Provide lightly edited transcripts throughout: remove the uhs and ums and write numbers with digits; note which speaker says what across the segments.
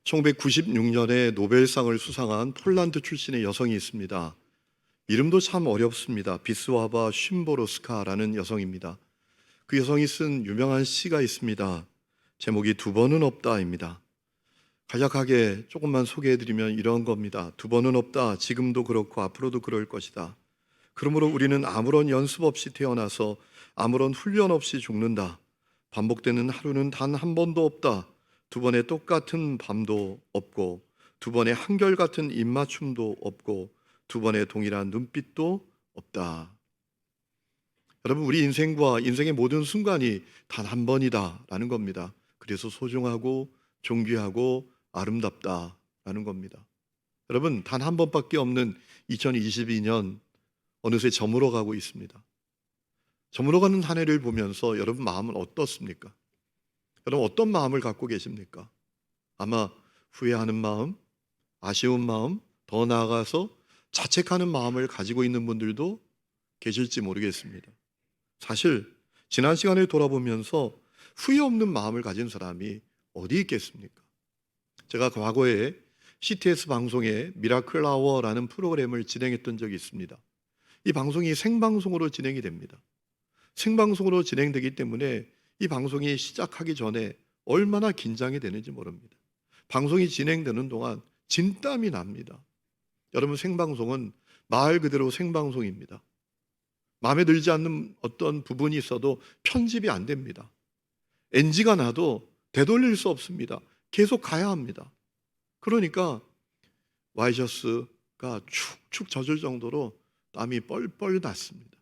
Speaker 1: 1996년에 노벨상을 수상한 폴란드 출신의 여성이 있습니다. 이름도 참 어렵습니다. 비스와바 쉼보로스카라는 여성입니다. 그 여성이 쓴 유명한 시가 있습니다. 제목이 두 번은 없다입니다. 간략하게 조금만 소개해드리면 이런 겁니다. 두 번은 없다. 지금도 그렇고 앞으로도 그럴 것이다. 그러므로 우리는 아무런 연습 없이 태어나서 아무런 훈련 없이 죽는다. 반복되는 하루는 단 한 번도 없다. 두 번의 똑같은 밤도 없고, 두 번의 한결같은 입맞춤도 없고, 두 번의 동일한 눈빛도 없다. 여러분, 우리 인생과 인생의 모든 순간이 단 한 번이다라는 겁니다. 그래서 소중하고 존귀하고 아름답다라는 겁니다. 여러분, 단 한 번밖에 없는 2022년 어느새 저물어 가고 있습니다. 저물어 가는 한 해를 보면서 여러분 마음은 어떻습니까? 여러분 어떤 마음을 갖고 계십니까? 아마 후회하는 마음, 아쉬운 마음, 더 나아가서 자책하는 마음을 가지고 있는 분들도 계실지 모르겠습니다. 사실 지난 시간을 돌아보면서 후회 없는 마음을 가진 사람이 어디 있겠습니까? 제가 과거에 CTS 방송에 미라클 아워라는 프로그램을 진행했던 적이 있습니다. 이 방송이 생방송으로 진행이 됩니다. 생방송으로 진행되기 때문에 이 방송이 시작하기 전에 얼마나 긴장이 되는지 모릅니다. 방송이 진행되는 동안 진땀이 납니다. 여러분, 생방송은 말 그대로 생방송입니다. 마음에 들지 않는 어떤 부분이 있어도 편집이 안 됩니다. NG가 나도 되돌릴 수 없습니다. 계속 가야 합니다. 그러니까 와이셔츠가 축축 젖을 정도로 땀이 뻘뻘 났습니다.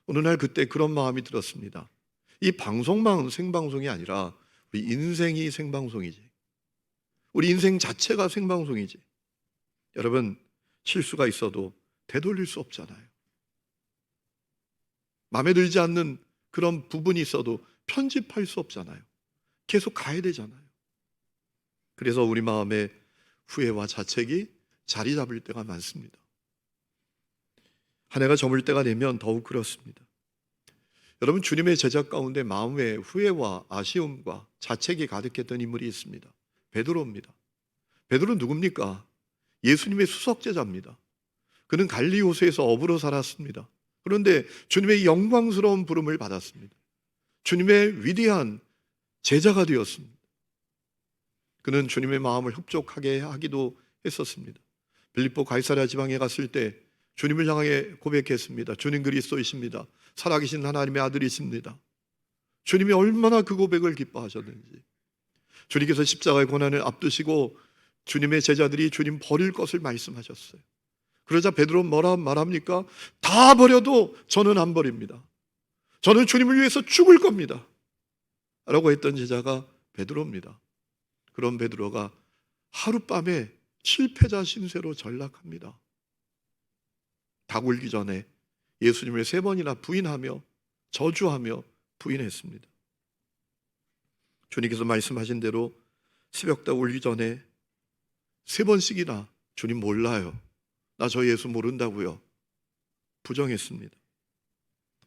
Speaker 1: 어느 날 그때 그런 마음이 들었습니다. 이 방송만 생방송이 아니라 우리 인생이 생방송이지. 우리 인생 자체가 생방송이지. 여러분, 실수가 있어도 되돌릴 수 없잖아요. 마음에 들지 않는 그런 부분이 있어도 편집할 수 없잖아요. 계속 가야 되잖아요. 그래서 우리 마음에 후회와 자책이 자리 잡을 때가 많습니다. 한 해가 저물 때가 되면 더욱 그렇습니다. 여러분, 주님의 제자 가운데 마음에 후회와 아쉬움과 자책이 가득했던 인물이 있습니다. 베드로입니다. 베드로는 누굽니까? 예수님의 수석제자입니다. 그는 갈리 호수에서 어부로 살았습니다. 그런데 주님의 영광스러운 부름을 받았습니다. 주님의 위대한 제자가 되었습니다. 그는 주님의 마음을 흡족하게 하기도 했었습니다. 빌립보 가이사랴 지방에 갔을 때 주님을 향해 고백했습니다. 주님 그리스도이십니다. 살아계신 하나님의 아들이십니다. 주님이 얼마나 그 고백을 기뻐하셨는지. 주님께서 십자가의 고난을 앞두시고 주님의 제자들이 주님 버릴 것을 말씀하셨어요. 그러자 베드로는 뭐라 말합니까? 다 버려도 저는 안 버립니다. 저는 주님을 위해서 죽을 겁니다. 라고 했던 제자가 베드로입니다. 그런 베드로가 하룻밤에 실패자 신세로 전락합니다. 닭 울기 전에 예수님을 3번이나 부인하며 저주하며 부인했습니다. 주님께서 말씀하신 대로 새벽닭 울기 전에 3번씩이나 주님 몰라요. 나 저 예수 모른다고요. 부정했습니다.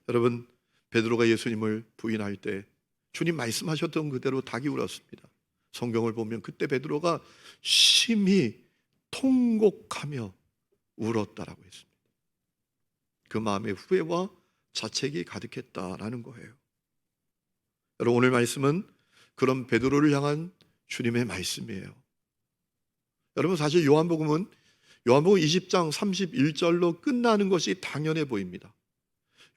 Speaker 1: 여러분, 베드로가 예수님을 부인할 때 주님 말씀하셨던 그대로 닭이 울었습니다. 성경을 보면 그때 베드로가 심히 통곡하며 울었다라고 했습니다. 그 마음에 후회와 자책이 가득했다라는 거예요. 여러분, 오늘 말씀은 그런 베드로를 향한 주님의 말씀이에요. 여러분, 사실 요한복음 20장 31절로 끝나는 것이 당연해 보입니다.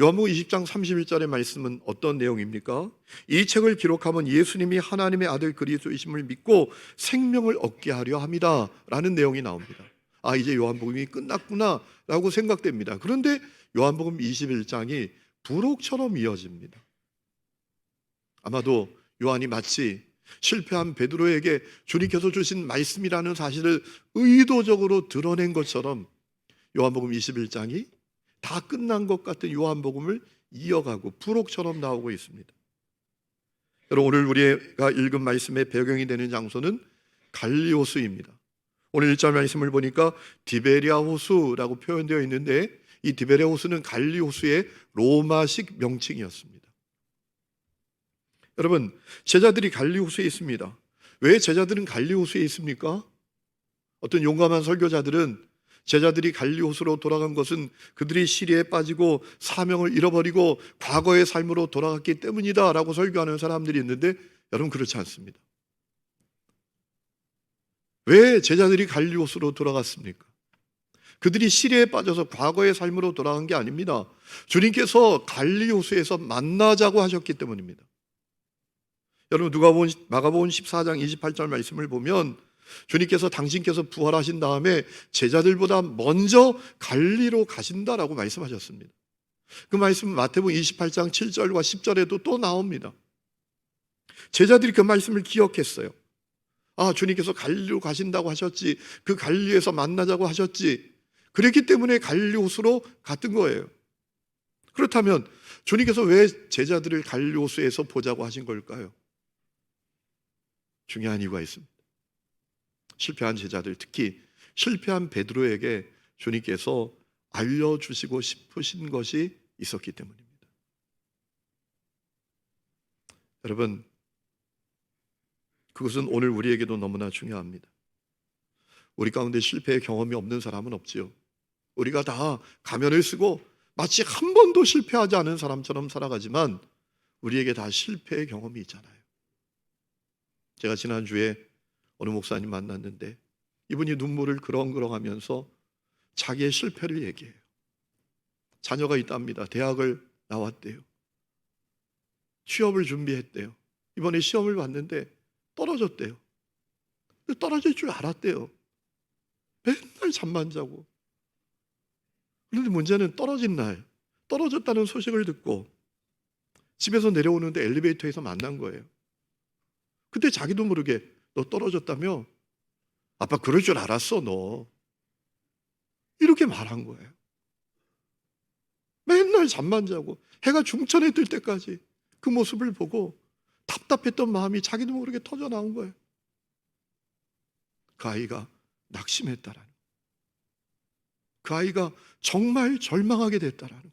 Speaker 1: 요한복음 20장 31절의 말씀은 어떤 내용입니까? 이 책을 기록하면 예수님이 하나님의 아들 그리스도이심을 믿고 생명을 얻게 하려 합니다 라는 내용이 나옵니다. 아, 이제 요한복음이 끝났구나 라고 생각됩니다. 그런데 요한복음 21장이 부록처럼 이어집니다. 아마도 요한이 마치 실패한 베드로에게 주님께서 주신 말씀이라는 사실을 의도적으로 드러낸 것처럼 요한복음 21장이 다 끝난 것 같은 요한복음을 이어가고 부록처럼 나오고 있습니다. 여러분, 오늘 우리가 읽은 말씀의 배경이 되는 장소는 갈리 호수입니다. 오늘 1절 말씀을 보니까 디베리아 호수라고 표현되어 있는데 이 디베리아 호수는 갈리 호수의 로마식 명칭이었습니다. 여러분, 제자들이 갈리 호수에 있습니다. 왜 제자들은 갈리 호수에 있습니까? 어떤 용감한 설교자들은 제자들이 갈리 호수로 돌아간 것은 그들이 시리에 빠지고 사명을 잃어버리고 과거의 삶으로 돌아갔기 때문이다 라고 설교하는 사람들이 있는데, 여러분 그렇지 않습니다. 왜 제자들이 갈리 호수로 돌아갔습니까? 그들이 시리에 빠져서 과거의 삶으로 돌아간 게 아닙니다. 주님께서 갈리 호수에서 만나자고 하셨기 때문입니다. 여러분 마가복음 14장 28절 말씀을 보면 주님께서 당신께서 부활하신 다음에 제자들보다 먼저 갈리로 가신다라고 말씀하셨습니다. 그 말씀은 마태복음 28장 7절과 10절에도 또 나옵니다. 제자들이 그 말씀을 기억했어요. 아, 주님께서 갈리로 가신다고 하셨지, 그 갈리에서 만나자고 하셨지, 그랬기 때문에 갈리 호수로 갔던 거예요. 그렇다면 주님께서 왜 제자들을 갈리 호수에서 보자고 하신 걸까요? 중요한 이유가 있습니다. 실패한 제자들, 특히 실패한 베드로에게 주님께서 알려주시고 싶으신 것이 있었기 때문입니다. 여러분, 그것은 오늘 우리에게도 너무나 중요합니다. 우리 가운데 실패의 경험이 없는 사람은 없지요. 우리가 다 가면을 쓰고 마치 한 번도 실패하지 않은 사람처럼 살아가지만 우리에게 다 실패의 경험이 있잖아요. 제가 지난주에 어느 목사님 만났는데 이분이 눈물을 그렁그렁하면서 자기의 실패를 얘기해요. 자녀가 있답니다. 대학을 나왔대요. 취업을 준비했대요. 이번에 시험을 봤는데 떨어졌대요. 떨어질 줄 알았대요. 맨날 잠만 자고. 그런데 문제는 떨어진 날, 떨어졌다는 소식을 듣고 집에서 내려오는데 엘리베이터에서 만난 거예요. 그때 자기도 모르게 너 떨어졌다며? 아빠 그럴 줄 알았어 너. 이렇게 말한 거예요. 맨날 잠만 자고 해가 중천에 뜰 때까지 그 모습을 보고 답답했던 마음이 자기도 모르게 터져 나온 거예요. 그 아이가 낙심했다라는, 그 아이가 정말 절망하게 됐다라는,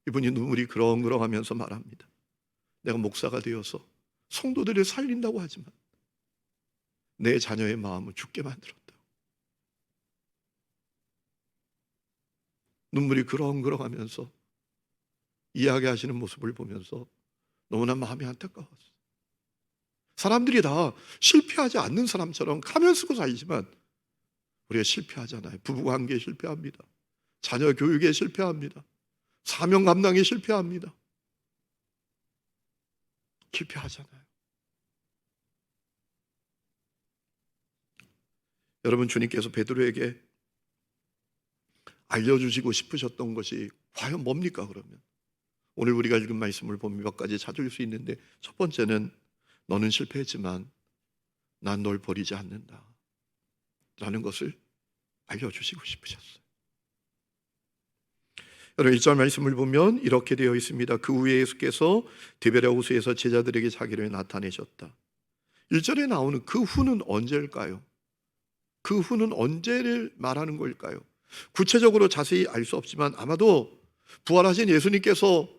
Speaker 1: 이분이 눈물이 그렁그렁하면서 말합니다. 내가 목사가 되어서 성도들을 살린다고 하지만 내 자녀의 마음을 죽게 만들었다. 눈물이 그렁그렁하면서 이야기하시는 모습을 보면서 너무나 마음이 안타까웠어요. 사람들이 다 실패하지 않는 사람처럼 가면 쓰고 살지만 우리가 실패하잖아요. 부부관계에 실패합니다. 자녀 교육에 실패합니다. 사명 감당에 실패합니다. 실패하잖아요. 여러분, 주님께서 베드로에게 알려주시고 싶으셨던 것이 과연 뭡니까? 그러면 오늘 우리가 읽은 말씀을 보면 몇 가지 찾을 수 있는데, 첫 번째는 너는 실패했지만 난 널 버리지 않는다 라는 것을 알려주시고 싶으셨어요. 여러분, 1절 말씀을 보면 이렇게 되어 있습니다. 그 후에 예수께서 디베랴 호수에서 제자들에게 자기를 나타내셨다. 1절에 나오는 그 후는 언제일까요? 그 후는 언제를 말하는 걸까요? 구체적으로 자세히 알 수 없지만 아마도 부활하신 예수님께서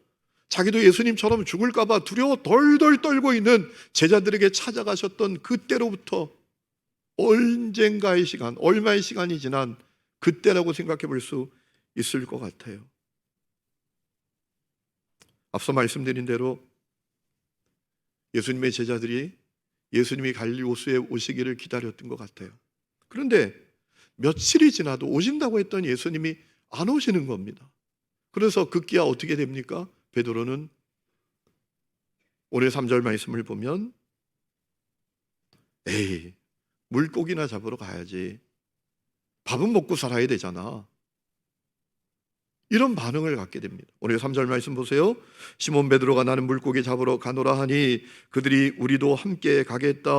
Speaker 1: 자기도 예수님처럼 죽을까 봐 두려워 덜덜 떨고 있는 제자들에게 찾아가셨던 그때로부터 언젠가의 시간, 얼마의 시간이 지난 그때라고 생각해 볼 수 있을 것 같아요. 앞서 말씀드린 대로 예수님의 제자들이 예수님이 갈릴리 호수에 오시기를 기다렸던 것 같아요. 그런데 며칠이 지나도 오신다고 했던 예수님이 안 오시는 겁니다. 그래서 급기야 어떻게 됩니까? 베드로는 오늘 3절 말씀을 보면 에이, 물고기나 잡으러 가야지. 밥은 먹고 살아야 되잖아. 이런 반응을 갖게 됩니다. 오늘 3절 말씀 보세요. 시몬 베드로가 나는 물고기 잡으러 가노라 하니 그들이 우리도 함께 가겠다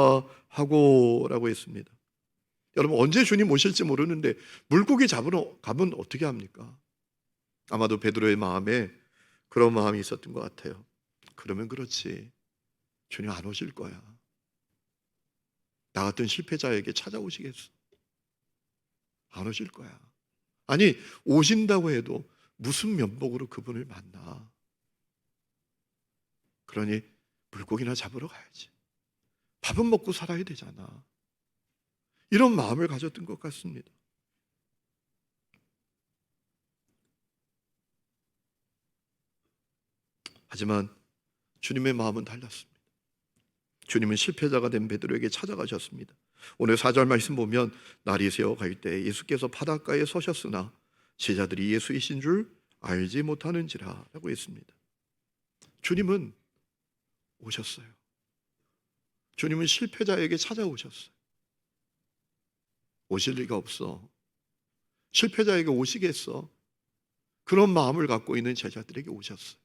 Speaker 1: 하고 라고 했습니다. 여러분, 언제 주님 오실지 모르는데 물고기 잡으러 가면 어떻게 합니까? 아마도 베드로의 마음에 그런 마음이 있었던 것 같아요. 그러면 그렇지, 주님 안 오실 거야. 나 같은 실패자에게 찾아오시겠어? 안 오실 거야. 아니, 오신다고 해도 무슨 면목으로 그분을 만나? 그러니 물고기나 잡으러 가야지. 밥은 먹고 살아야 되잖아. 이런 마음을 가졌던 것 같습니다. 하지만 주님의 마음은 달랐습니다. 주님은 실패자가 된 베드로에게 찾아가셨습니다. 오늘 4절 말씀 보면 날이 새어 갈 때 예수께서 바닷가에 서셨으나 제자들이 예수이신 줄 알지 못하는지라 라고 했습니다. 주님은 오셨어요. 주님은 실패자에게 찾아오셨어요. 오실 리가 없어. 실패자에게 오시겠어? 그런 마음을 갖고 있는 제자들에게 오셨어요.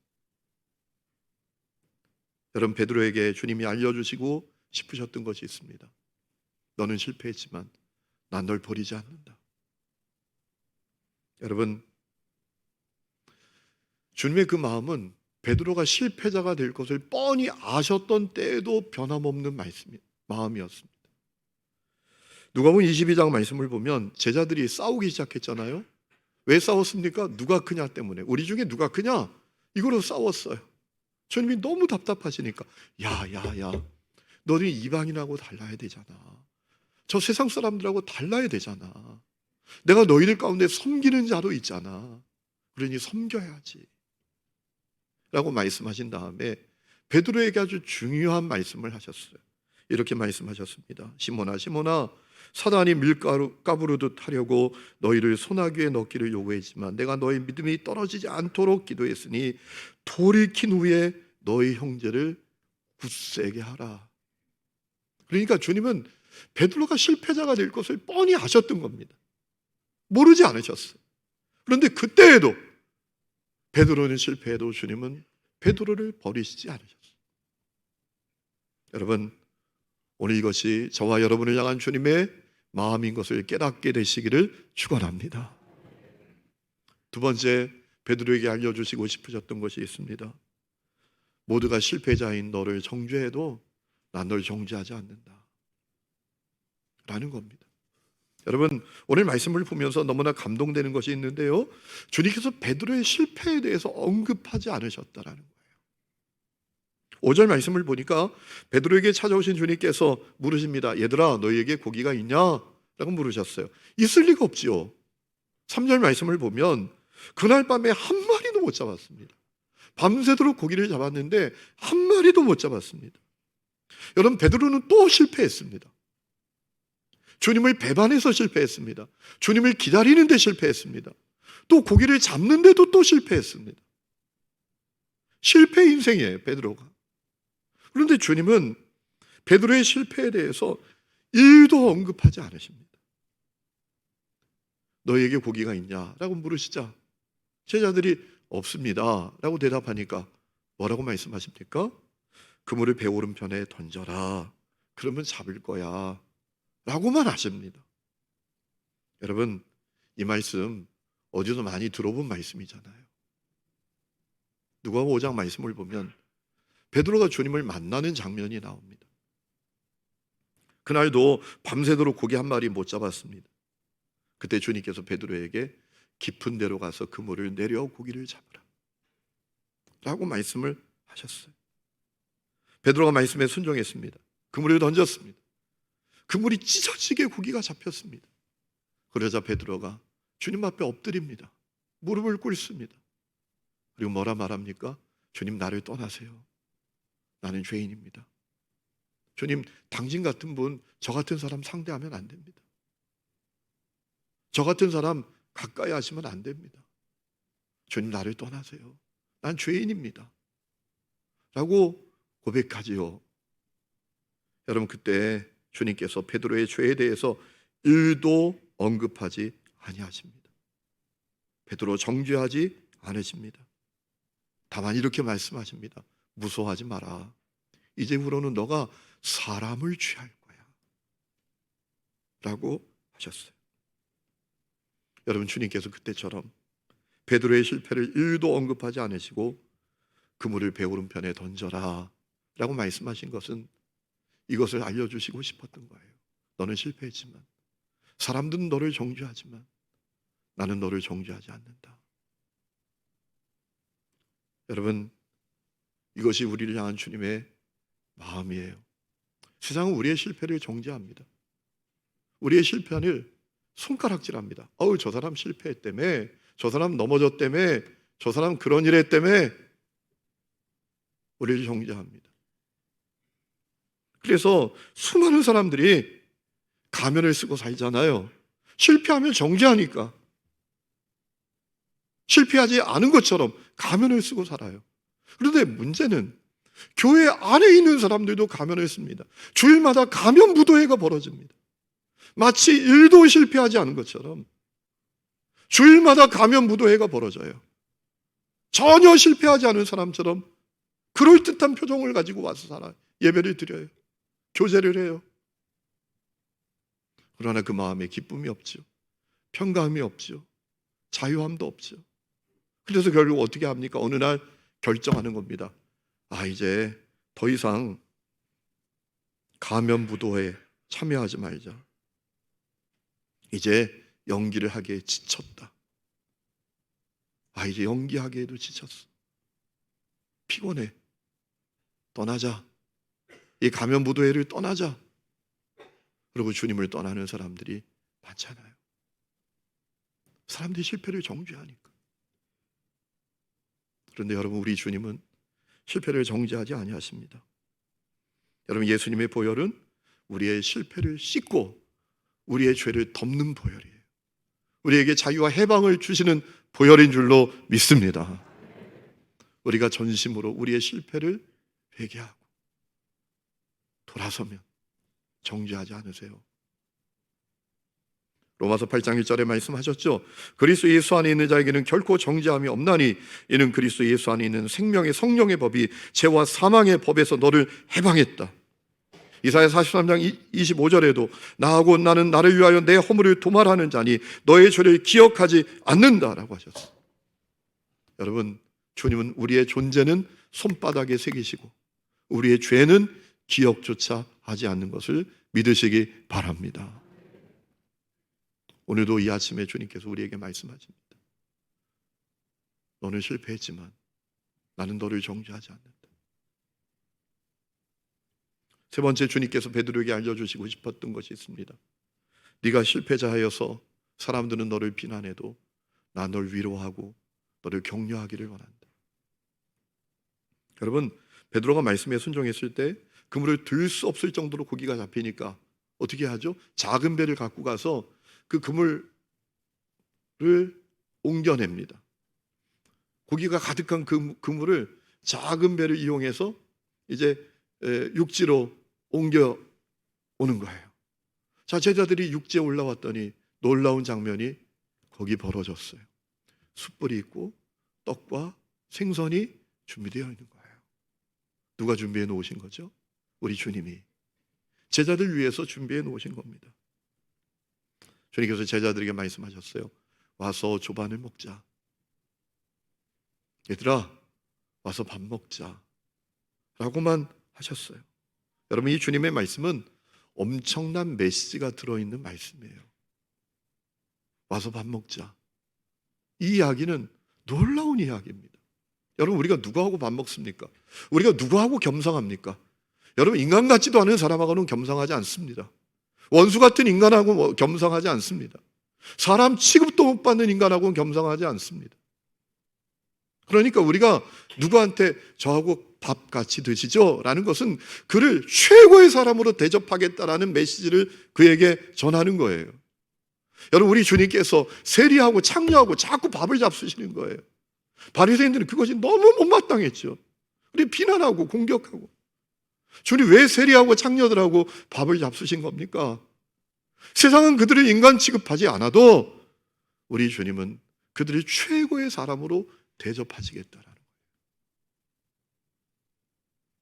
Speaker 1: 여러분, 베드로에게 주님이 알려주시고 싶으셨던 것이 있습니다. 너는 실패했지만 난 널 버리지 않는다. 여러분, 주님의 그 마음은 베드로가 실패자가 될 것을 뻔히 아셨던 때에도 변함없는 마음이었습니다. 누가복음 22장 말씀을 보면 제자들이 싸우기 시작했잖아요. 왜 싸웠습니까? 누가 크냐 때문에. 우리 중에 누가 크냐? 이거로 싸웠어요. 주님이 너무 답답하시니까 야 너는 이방인하고 달라야 되잖아. 저 세상 사람들하고 달라야 되잖아. 내가 너희들 가운데 섬기는 자도 있잖아. 그러니 섬겨야지 라고 말씀하신 다음에 베드로에게 아주 중요한 말씀을 하셨어요. 이렇게 말씀하셨습니다. 시몬아 시몬아, 사단이 밀가부르듯 하려고 너희를 소나기에 넣기를 요구했지만 내가 너희 믿음이 떨어지지 않도록 기도했으니 돌이킨 후에 너희 형제를 굳세게 하라. 그러니까 주님은 베드로가 실패자가 될 것을 뻔히 아셨던 겁니다. 모르지 않으셨어요. 그런데 그때에도 베드로는 실패해도 주님은 베드로를 버리시지 않으셨어요. 여러분, 오늘 이것이 저와 여러분을 향한 주님의 마음인 것을 깨닫게 되시기를 축원합니다. 두 번째, 베드로에게 알려주시고 싶으셨던 것이 있습니다. 모두가 실패자인 너를 정죄해도 난 널 정죄하지 않는다 라는 겁니다. 여러분, 오늘 말씀을 보면서 너무나 감동되는 것이 있는데요, 주님께서 베드로의 실패에 대해서 언급하지 않으셨다라는 거예요. 5절 말씀을 보니까 베드로에게 찾아오신 주님께서 물으십니다. 얘들아, 너희에게 고기가 있냐? 라고 물으셨어요. 있을 리가 없지요. 3절 말씀을 보면 그날 밤에 한 마리도 못 잡았습니다. 밤새도록 고기를 잡았는데 한 마리도 못 잡았습니다. 여러분, 베드로는 또 실패했습니다. 주님을 배반해서 실패했습니다. 주님을 기다리는데 실패했습니다. 또 고기를 잡는데도 또 실패했습니다. 실패 인생이에요, 베드로가. 그런데 주님은 베드로의 실패에 대해서 1도 언급하지 않으십니다. 너에게 고기가 있냐? 라고 물으시자 제자들이 없습니다 라고 대답하니까 뭐라고 말씀하십니까? 그물을 배 오른편에 던져라. 그러면 잡을 거야 라고만 하십니다. 여러분, 이 말씀 어디서 많이 들어본 말씀이잖아요. 누가복음 5장 말씀을 보면 베드로가 주님을 만나는 장면이 나옵니다. 그날도 밤새도록 고기 한 마리 못 잡았습니다. 그때 주님께서 베드로에게 깊은 데로 가서 그물을 내려 고기를 잡으라 라고 말씀을 하셨어요. 베드로가 말씀에 순종했습니다. 그물을 던졌습니다. 그물이 찢어지게 고기가 잡혔습니다. 그러자 베드로가 주님 앞에 엎드립니다. 무릎을 꿇습니다. 그리고 뭐라 말합니까? 주님, 나를 떠나세요. 나는 죄인입니다. 주님, 당신 같은 분, 저 같은 사람 상대하면 안 됩니다. 저 같은 사람 가까이 하시면 안 됩니다. 주님, 나를 떠나세요. 난 죄인입니다 라고 고백하지요. 여러분, 그때 주님께서 베드로의 죄에 대해서 1도 언급하지 아니하십니다. 베드로 정죄하지 않으십니다. 다만 이렇게 말씀하십니다. 무서워하지 마라. 이제부로는 너가 사람을 취할 거야 라고 하셨어요. 여러분, 주님께서 그때처럼 베드로의 실패를 1도 언급하지 않으시고 그물을 배 오른편에 던져라 라고 말씀하신 것은 이것을 알려주시고 싶었던 거예요. 너는 실패했지만, 사람들은 너를 정죄하지만 나는 너를 정죄하지 않는다. 여러분, 이것이 우리를 향한 주님의 마음이에요. 세상은 우리의 실패를 정죄합니다. 우리의 실패를 손가락질합니다. 어우, 저 사람 실패했다며, 저 사람 넘어졌다며, 저 사람 그런 일 했다며 우리를 정죄합니다. 그래서 수많은 사람들이 가면을 쓰고 살잖아요. 실패하면 정죄하니까. 실패하지 않은 것처럼 가면을 쓰고 살아요. 그런데 문제는 교회 안에 있는 사람들도 가면을 씁니다. 주일마다 가면 무도회가 벌어집니다. 마치 일도 실패하지 않은 것처럼 주일마다 가면 무도회가 벌어져요. 전혀 실패하지 않은 사람처럼 그럴듯한 표정을 가지고 와서 살아요. 예배를 드려요. 교제를 해요. 그러나 그 마음에 기쁨이 없죠. 평강이 없죠. 자유함도 없죠. 그래서 결국 어떻게 합니까? 어느 날 결정하는 겁니다. 이제 더 이상 가면 무도회에 참여하지 말자. 이제 연기를 하기에 지쳤다. 이제 연기하기에도 지쳤어. 피곤해. 떠나자. 이 가면 무도회를 떠나자. 그리고 주님을 떠나는 사람들이 많잖아요. 사람들이 실패를 정죄하니까. 그런데 여러분, 우리 주님은 실패를 정죄하지 아니하십니다. 여러분, 예수님의 보혈은 우리의 실패를 씻고 우리의 죄를 덮는 보혈이에요. 우리에게 자유와 해방을 주시는 보혈인 줄로 믿습니다. 우리가 전심으로 우리의 실패를 회개하고 돌아서면 정죄하지 않으세요. 로마서 8장 1절에 말씀하셨죠. 그리스도 예수 안에 있는 자에게는 결코 정죄함이 없나니 이는 그리스도 예수 안에 있는 생명의 성령의 법이 죄와 사망의 법에서 너를 해방했다. 이사야 43장 25절에도 나하고 나는 나를 위하여 내 허물을 도말하는 자니 너의 죄를 기억하지 않는다라고 하셨어요. 여러분, 주님은 우리의 존재는 손바닥에 새기시고 우리의 죄는 기억조차 하지 않는 것을 믿으시기 바랍니다. 오늘도 이 아침에 주님께서 우리에게 말씀하십니다. 너는 실패했지만 나는 너를 정죄하지 않는다. 세 번째, 주님께서 베드로에게 알려주시고 싶었던 것이 있습니다. 네가 실패자하여서 사람들은 너를 비난해도 나 널 위로하고 너를 격려하기를 원한다. 여러분, 베드로가 말씀에 순종했을 때 그물을 들 수 없을 정도로 고기가 잡히니까 어떻게 하죠? 작은 배를 갖고 가서 그 그물을 옮겨냅니다. 고기가 가득한 그 그물을 작은 배를 이용해서 이제 육지로 옮겨 오는 거예요. 자, 제자들이 육지에 올라왔더니 놀라운 장면이 거기 벌어졌어요. 숯불이 있고 떡과 생선이 준비되어 있는 거예요. 누가 준비해 놓으신 거죠? 우리 주님이 제자들 위해서 준비해 놓으신 겁니다. 주님께서 제자들에게 말씀하셨어요. 와서 조반을 먹자. 얘들아, 와서 밥 먹자 라고만 하셨어요. 여러분, 이 주님의 말씀은 엄청난 메시지가 들어있는 말씀이에요. 와서 밥 먹자. 이 이야기는 놀라운 이야기입니다. 여러분, 우리가 누구하고 밥 먹습니까? 우리가 누구하고 겸상합니까? 여러분, 인간 같지도 않은 사람하고는 겸상하지 않습니다. 원수 같은 인간하고 겸상하지 않습니다. 사람 취급도 못 받는 인간하고는 겸상하지 않습니다. 그러니까 우리가 누구한테 저하고 밥 같이 드시죠? 라는 것은 그를 최고의 사람으로 대접하겠다라는 메시지를 그에게 전하는 거예요. 여러분, 우리 주님께서 세리하고 창녀하고 자꾸 밥을 잡수시는 거예요. 바리새인들은 그것이 너무 못마땅했죠. 우리 비난하고 공격하고. 주님, 왜 세리하고 창녀들하고 밥을 잡수신 겁니까? 세상은 그들을 인간 취급하지 않아도 우리 주님은 그들을 최고의 사람으로 대접하시겠다라는 거예요.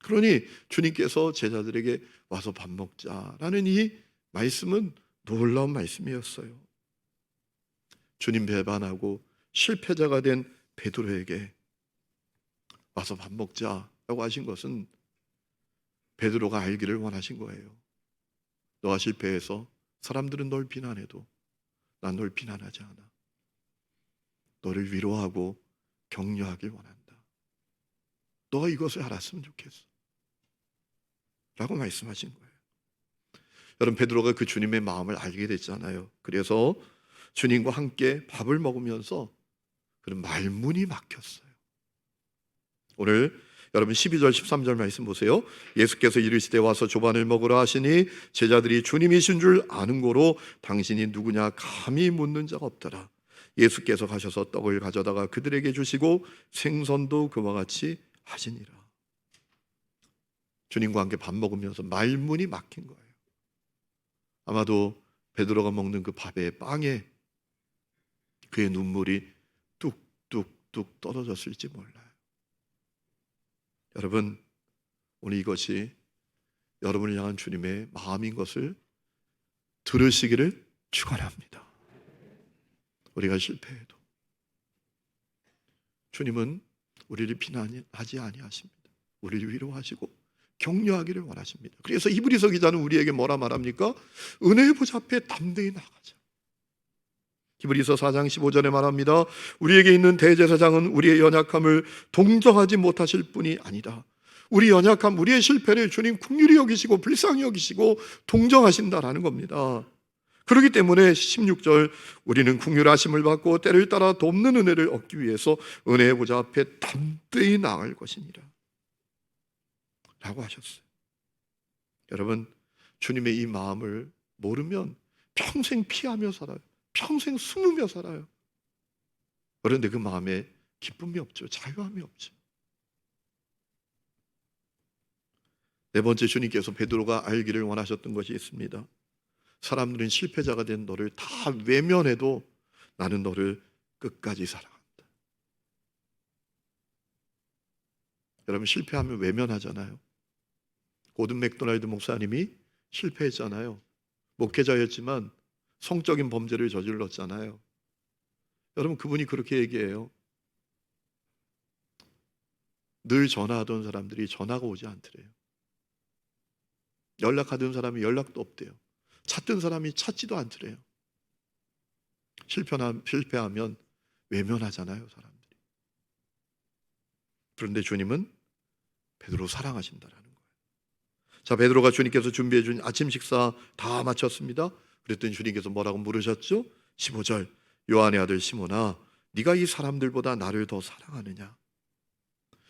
Speaker 1: 그러니 주님께서 제자들에게 와서 밥 먹자라는 이 말씀은 놀라운 말씀이었어요. 주님 배반하고 실패자가 된 베드로에게 와서 밥 먹자라고 하신 것은 베드로가 알기를 원하신 거예요. 너가 실패해서 사람들은 널 비난해도 난 널 비난하지 않아. 너를 위로하고 격려하길 원한다. 너가 이것을 알았으면 좋겠어 라고 말씀하신 거예요. 여러분, 베드로가 그 주님의 마음을 알게 됐잖아요. 그래서 주님과 함께 밥을 먹으면서 그런 말문이 막혔어요. 오늘 여러분 12절 13절 말씀 보세요. 예수께서 이르시되 와서 조반을 먹으라 하시니 제자들이 주님이신 줄 아는 고로 당신이 누구냐 감히 묻는 자가 없더라. 예수께서 가셔서 떡을 가져다가 그들에게 주시고 생선도 그와 같이 하시니라. 주님과 함께 밥 먹으면서 말문이 막힌 거예요. 아마도 베드로가 먹는 그 밥에 빵에 그의 눈물이 뚝뚝뚝 떨어졌을지 몰라요. 여러분, 오늘 이것이 여러분을 향한 주님의 마음인 것을 들으시기를 축원합니다. 우리가 실패해도 주님은 우리를 비난하지 아니하십니다. 우리를 위로하시고 격려하기를 원하십니다. 그래서 히브리서 기자는 우리에게 뭐라 말합니까? 은혜의 보좌 앞에 담대히 나가자. 히브리서 4장 15절에 말합니다. 우리에게 있는 대제사장은 우리의 연약함을 동정하지 못하실 뿐이 아니다. 우리 연약함, 우리의 실패를 주님 긍휼히 여기시고 불쌍히 여기시고 동정하신다라는 겁니다. 그렇기 때문에 16절 우리는 긍휼하심을 받고 때를 따라 돕는 은혜를 얻기 위해서 은혜의 보좌 앞에 담대히 나아갈 것이니라 라고 하셨어요. 여러분, 주님의 이 마음을 모르면 평생 피하며 살아요. 평생 숨으며 살아요. 그런데 그 마음에 기쁨이 없죠. 자유함이 없죠. 네 번째, 주님께서 베드로가 알기를 원하셨던 것이 있습니다. 사람들은 실패자가 된 너를 다 외면해도 나는 너를 끝까지 사랑한다. 여러분, 실패하면 외면하잖아요. 고든 맥도날드 목사님이 실패했잖아요. 목회자였지만 성적인 범죄를 저질렀잖아요. 여러분, 그분이 그렇게 얘기해요. 늘 전화하던 사람들이 전화가 오지 않더래요. 연락하던 사람이 연락도 없대요. 찾던 사람이 찾지도 않더래요. 실패하면 외면하잖아요, 사람들이. 그런데 주님은 베드로 사랑하신다라는 거예요. 자, 베드로가 주님께서 준비해 준 아침 식사 다 마쳤습니다. 그랬더니 주님께서 뭐라고 물으셨죠? 15절, 요한의 아들 시몬아, 네가 이 사람들보다 나를 더 사랑하느냐?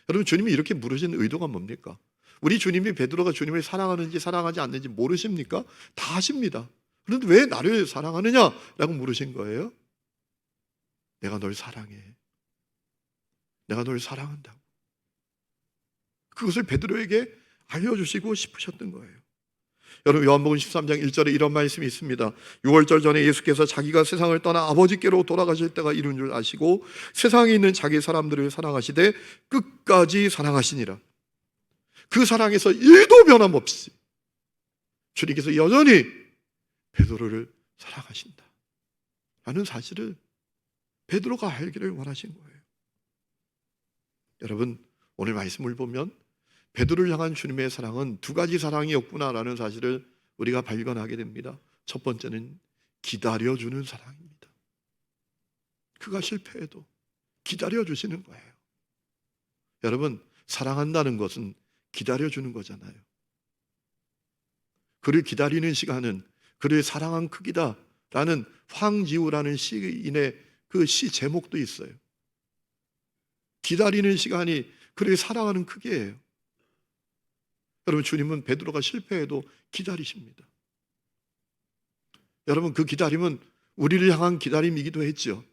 Speaker 1: 여러분, 주님이 이렇게 물으신 의도가 뭡니까? 우리 주님이 베드로가 주님을 사랑하는지 사랑하지 않는지 모르십니까? 다 아십니다. 그런데 왜 나를 사랑하느냐라고 물으신 거예요? 내가 널 사랑해. 내가 널 사랑한다고. 그것을 베드로에게 알려주시고 싶으셨던 거예요. 여러분, 요한복음 13장 1절에 이런 말씀이 있습니다. 6월절 전에 예수께서 자기가 세상을 떠나 아버지께로 돌아가실 때가 이른 줄 아시고 세상에 있는 자기 사람들을 사랑하시되 끝까지 사랑하시니라. 그 사랑에서 1도 변함없이 주님께서 여전히 베드로를 사랑하신다 라는 사실을 베드로가 알기를 원하신 거예요. 여러분, 오늘 말씀을 보면 베드로를 향한 주님의 사랑은 두 가지 사랑이었구나라는 사실을 우리가 발견하게 됩니다. 첫 번째는 기다려주는 사랑입니다. 그가 실패해도 기다려주시는 거예요. 여러분, 사랑한다는 것은 기다려주는 거잖아요. 그를 기다리는 시간은 그를 사랑한 크기다라는 황지우라는 시인의 그 시 제목도 있어요. 기다리는 시간이 그를 사랑하는 크기예요. 여러분, 주님은 베드로가 실패해도 기다리십니다. 여러분, 그 기다림은 우리를 향한 기다림이기도 했죠.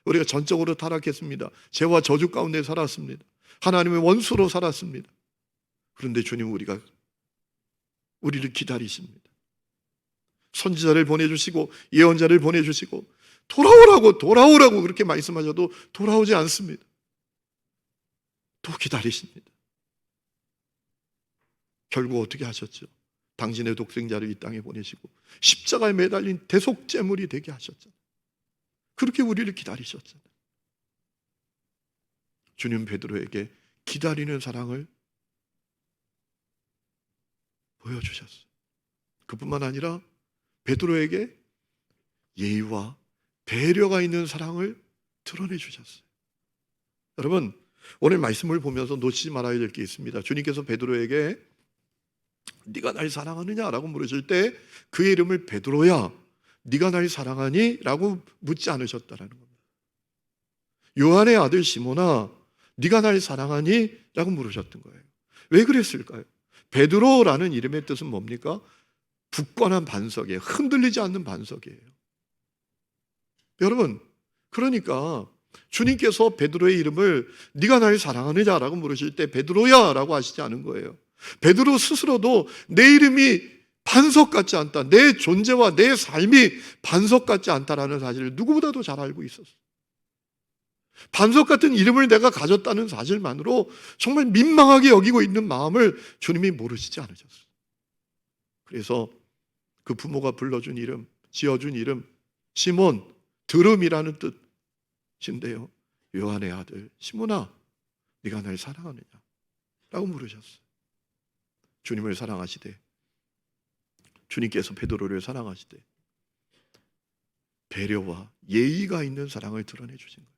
Speaker 1: 우리가 전적으로 타락했습니다. 죄와 저주 가운데 살았습니다. 하나님의 원수로 살았습니다. 그런데 주님은 우리를 기다리십니다. 선지자를 보내주시고 예언자를 보내주시고 돌아오라고 그렇게 말씀하셔도 돌아오지 않습니다. 또 기다리십니다. 결국 어떻게 하셨죠? 당신의 독생자를 이 땅에 보내시고 십자가에 매달린 대속제물이 되게 하셨잖아요. 그렇게 우리를 기다리셨잖아요. 주님 베드로에게 기다리는 사랑을 보여주셨어요. 그뿐만 아니라 베드로에게 예의와 배려가 있는 사랑을 드러내 주셨어요. 여러분, 오늘 말씀을 보면서 놓치지 말아야 될 게 있습니다. 주님께서 베드로에게 네가 날 사랑하느냐라고 물으실 때 그의 이름을 베드로야, 네가 날 사랑하니? 라고 묻지 않으셨다라는 겁니다. 요한의 아들 시몬아, 네가 날 사랑하니? 라고 물으셨던 거예요. 왜 그랬을까요? 베드로라는 이름의 뜻은 뭡니까? 굳건한 반석이에요. 흔들리지 않는 반석이에요. 여러분, 그러니까 주님께서 베드로의 이름을 네가 날 사랑하느냐라고 물으실 때 베드로야 라고 하시지 않은 거예요. 베드로 스스로도 내 이름이 반석 같지 않다, 내 존재와 내 삶이 반석 같지 않다라는 사실을 누구보다도 잘 알고 있었어요. 반석 같은 이름을 내가 가졌다는 사실만으로 정말 민망하게 여기고 있는 마음을 주님이 모르시지 않으셨어요. 그래서 그 부모가 불러준 이름, 지어준 이름 시몬, 들음이라는 뜻인데요, 요한의 아들 시몬아, 네가 날 사랑하느냐? 라고 물으셨어요. 주님을 사랑하시되, 주님께서 베드로를 사랑하시되 배려와 예의가 있는 사랑을 드러내 주신 거예요.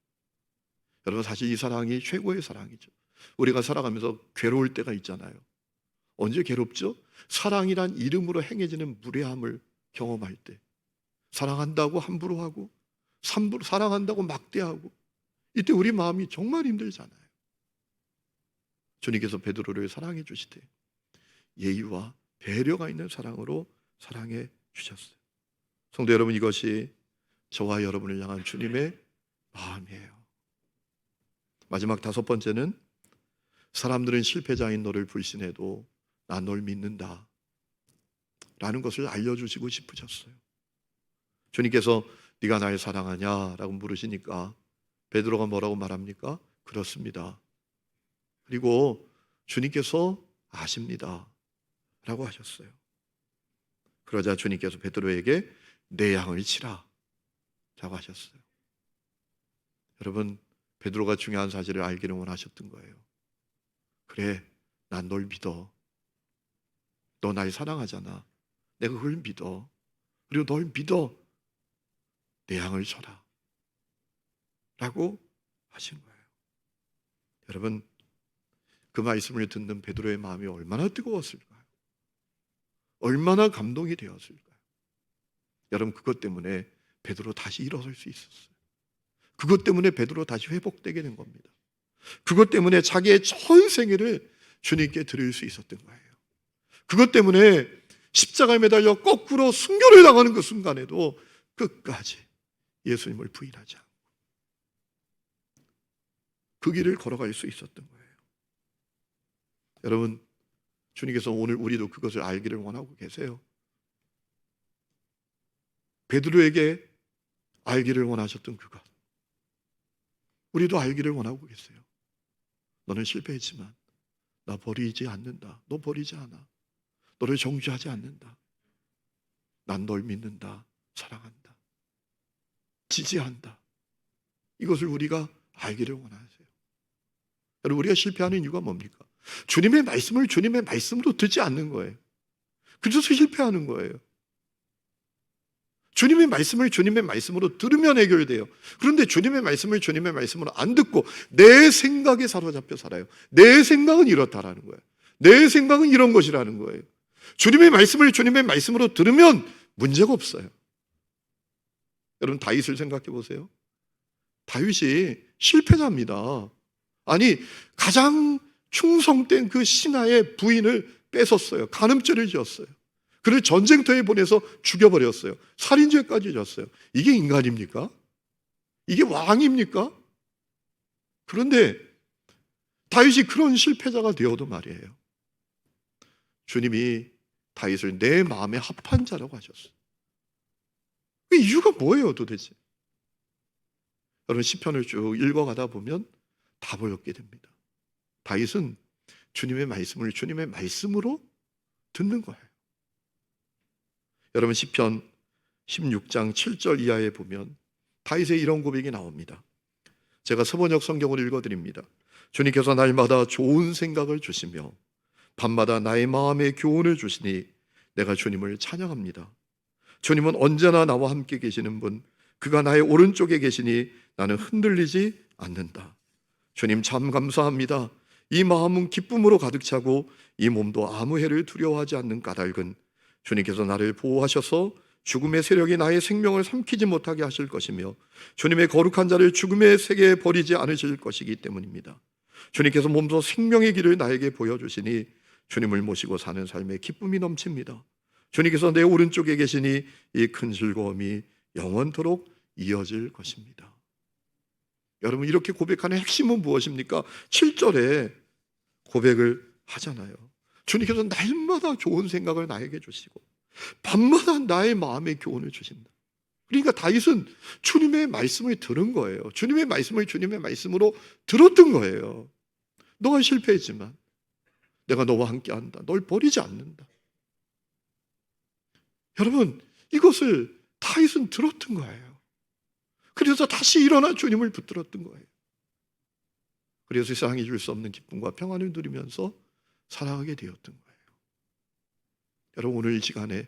Speaker 1: 여러분, 사실 이 사랑이 최고의 사랑이죠. 우리가 살아가면서 괴로울 때가 있잖아요. 언제 괴롭죠? 사랑이란 이름으로 행해지는 무례함을 경험할 때, 사랑한다고 함부로 하고 사랑한다고 막대하고, 이때 우리 마음이 정말 힘들잖아요. 주님께서 베드로를 사랑해 주시되 예의와 배려가 있는 사랑으로 사랑해 주셨어요. 성도 여러분, 이것이 저와 여러분을 향한 주님의 마음이에요. 마지막 다섯 번째는 사람들은 실패자인 너를 불신해도 난 널 믿는다 라는 것을 알려주시고 싶으셨어요. 주님께서 네가 날 사랑하냐? 라고 물으시니까 베드로가 뭐라고 말합니까? 그렇습니다. 그리고 주님께서 아십니다 라고 하셨어요. 그러자 주님께서 베드로에게 내 양을 치라 라고 하셨어요. 여러분, 베드로가 중요한 사실을 알기를 원하셨던 거예요. 그래, 난 널 믿어. 너 날 사랑하잖아. 내가 그걸 믿어. 그리고 널 믿어. 내 양을 쳐라 라고 하신 거예요. 여러분, 그 말씀을 듣는 베드로의 마음이 얼마나 뜨거웠을까요? 얼마나 감동이 되었을까요? 여러분, 그것 때문에 베드로 다시 일어설 수 있었어요. 그것 때문에 베드로 다시 회복되게 된 겁니다. 그것 때문에 자기의 전 생애를 주님께 드릴 수 있었던 거예요. 그것 때문에 십자가에 매달려 거꾸로 순교를 당하는 그 순간에도 끝까지 예수님을 부인하지 않고 그 길을 걸어갈 수 있었던 거예요. 여러분, 주님께서 오늘 우리도 그것을 알기를 원하고 계세요. 베드로에게 알기를 원하셨던 그것, 우리도 알기를 원하고 계세요. 너는 실패했지만 나 버리지 않는다. 너 버리지 않아. 너를 정죄하지 않는다. 난 널 믿는다. 사랑한다. 지지한다. 이것을 우리가 알기를 원하세요. 여러분, 우리가 실패하는 이유가 뭡니까? 주님의 말씀을 주님의 말씀으로 듣지 않는 거예요. 그래서 실패하는 거예요. 주님의 말씀을 주님의 말씀으로 들으면 해결돼요. 그런데 주님의 말씀을 주님의 말씀으로 안 듣고 내 생각에 사로잡혀 살아요. 내 생각은 이렇다라는 거예요. 내 생각은 이런 것이라는 거예요. 주님의 말씀을 주님의 말씀으로 들으면 문제가 없어요. 여러분, 다윗을 생각해 보세요. 다윗이 실패자입니다. 아니, 가장 충성된 그 신하의 부인을 뺏었어요. 간음죄를 지었어요. 그를 전쟁터에 보내서 죽여버렸어요. 살인죄까지 졌어요. 이게 인간입니까? 이게 왕입니까? 그런데 다윗이 그런 실패자가 되어도 말이에요, 주님이 다윗을 내 마음에 합한 자라고 하셨어요. 그 이유가 뭐예요 도대체? 여러분, 시편을 쭉 읽어가다 보면 답을 얻게 됩니다. 다윗은 주님의 말씀을 주님의 말씀으로 듣는 거예요. 여러분, 시편 16장 7절 이하에 보면 다윗의 이런 고백이 나옵니다. 제가 서번역 성경을 읽어드립니다. 주님께서 날마다 좋은 생각을 주시며 밤마다 나의 마음에 교훈을 주시니 내가 주님을 찬양합니다. 주님은 언제나 나와 함께 계시는 분, 그가 나의 오른쪽에 계시니 나는 흔들리지 않는다. 주님 참 감사합니다. 이 마음은 기쁨으로 가득 차고 이 몸도 아무 해를 두려워하지 않는 까닭은 주님께서 나를 보호하셔서 죽음의 세력이 나의 생명을 삼키지 못하게 하실 것이며 주님의 거룩한 자를 죽음의 세계에 버리지 않으실 것이기 때문입니다. 주님께서 몸소 생명의 길을 나에게 보여주시니 주님을 모시고 사는 삶에 기쁨이 넘칩니다. 주님께서 내 오른쪽에 계시니 이 큰 즐거움이 영원토록 이어질 것입니다. 여러분, 이렇게 고백하는 핵심은 무엇입니까? 7절에 고백을 하잖아요. 주님께서 날마다 좋은 생각을 나에게 주시고 밤마다 나의 마음에 교훈을 주신다. 그러니까 다윗은 주님의 말씀을 들은 거예요. 주님의 말씀을 주님의 말씀으로 들었던 거예요. 너가 실패했지만 내가 너와 함께한다. 널 버리지 않는다. 여러분, 이것을 다윗은 들었던 거예요. 그래서 다시 일어나 주님을 붙들었던 거예요. 그래서 세상이 줄 수 없는 기쁨과 평안을 누리면서 살아가게 되었던 거예요. 여러분, 오늘 이 시간에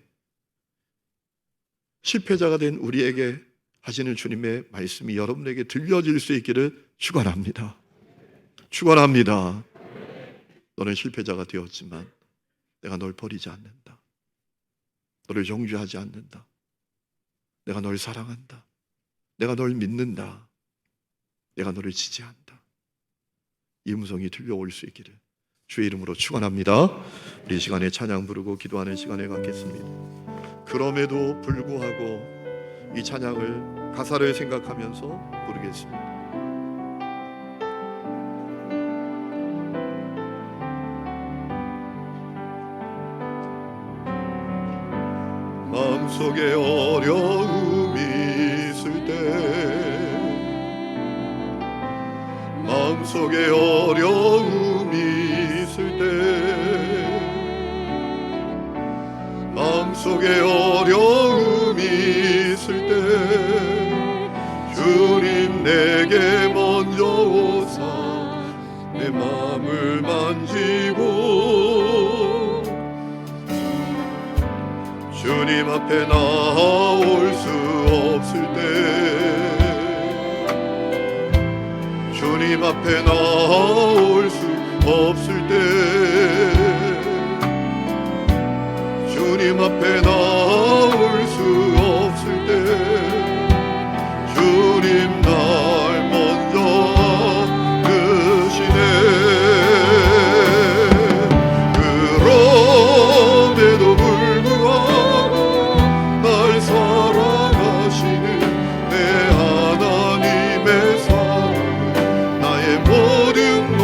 Speaker 1: 실패자가 된 우리에게 하시는 주님의 말씀이 여러분에게 들려질 수 있기를 축원합니다. 축원합니다. 너는 실패자가 되었지만 내가 널 버리지 않는다. 너를 정죄하지 않는다. 내가 널 사랑한다. 내가 널 믿는다. 내가 너를 지지한다. 이 음성이 들려올 수 있기를 주의 이름으로 축원합니다. 우리 이 시간에 찬양 부르고 기도하는 시간에 갖겠습니다. 그럼에도 불구하고 이 찬양을 가사를 생각하면서 부르겠습니다. 마음속에 어려움이 있을 때, 마음속에 어려움이 있을 때, 마음속에 어려움이 있을 때 주님 내게 먼저 오사 내 마음을 만지고 주님 앞에 나올 수 없을 때, 주님 앞에 나올 수 없을 때, 주님 앞에 나올 수 없을 때 주님 날 먼저 드시네. 그럼에도 불구하고 날 사랑하시는 내 하나님의 사랑은 나의 모든 걸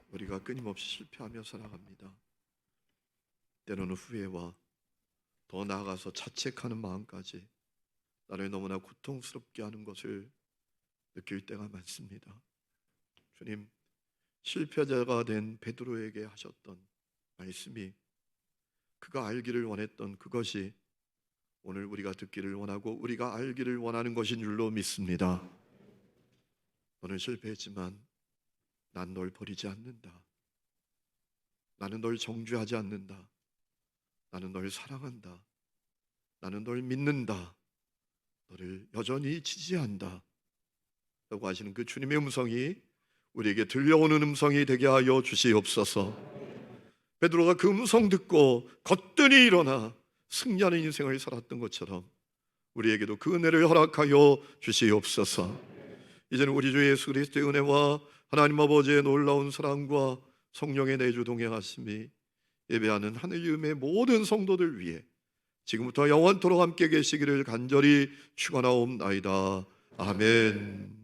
Speaker 1: 우리가 끊임없이 실패하며 살아갑니다. 때로는 후회와 더 나아가서 자책하는 마음까지 나를 너무나 고통스럽게 하는 것을 느낄 때가 많습니다. 주님, 실패자가 된 베드로에게 하셨던 말씀이, 그가 알기를 원했던 그것이 오늘 우리가 듣기를 원하고 우리가 알기를 원하는 것인 줄로 믿습니다. 너는 실패했지만 난 널 버리지 않는다. 나는 널 정죄하지 않는다. 나는 널 사랑한다. 나는 널 믿는다. 너를 여전히 지지한다 라고 하시는 그 주님의 음성이 우리에게 들려오는 음성이 되게 하여 주시옵소서. 베드로가 그 음성 듣고 거뜬히 일어나 승리하는 인생을 살았던 것처럼 우리에게도 그 은혜를 허락하여 주시옵소서. 이제는 우리 주 예수 그리스도의 은혜와 하나님 아버지의 놀라운 사랑과 성령의 내주 동행하심이 예배하는 하늘님의 모든 성도들 위해 지금부터 영원토록 함께 계시기를 간절히 축원하옵나이다. 아멘.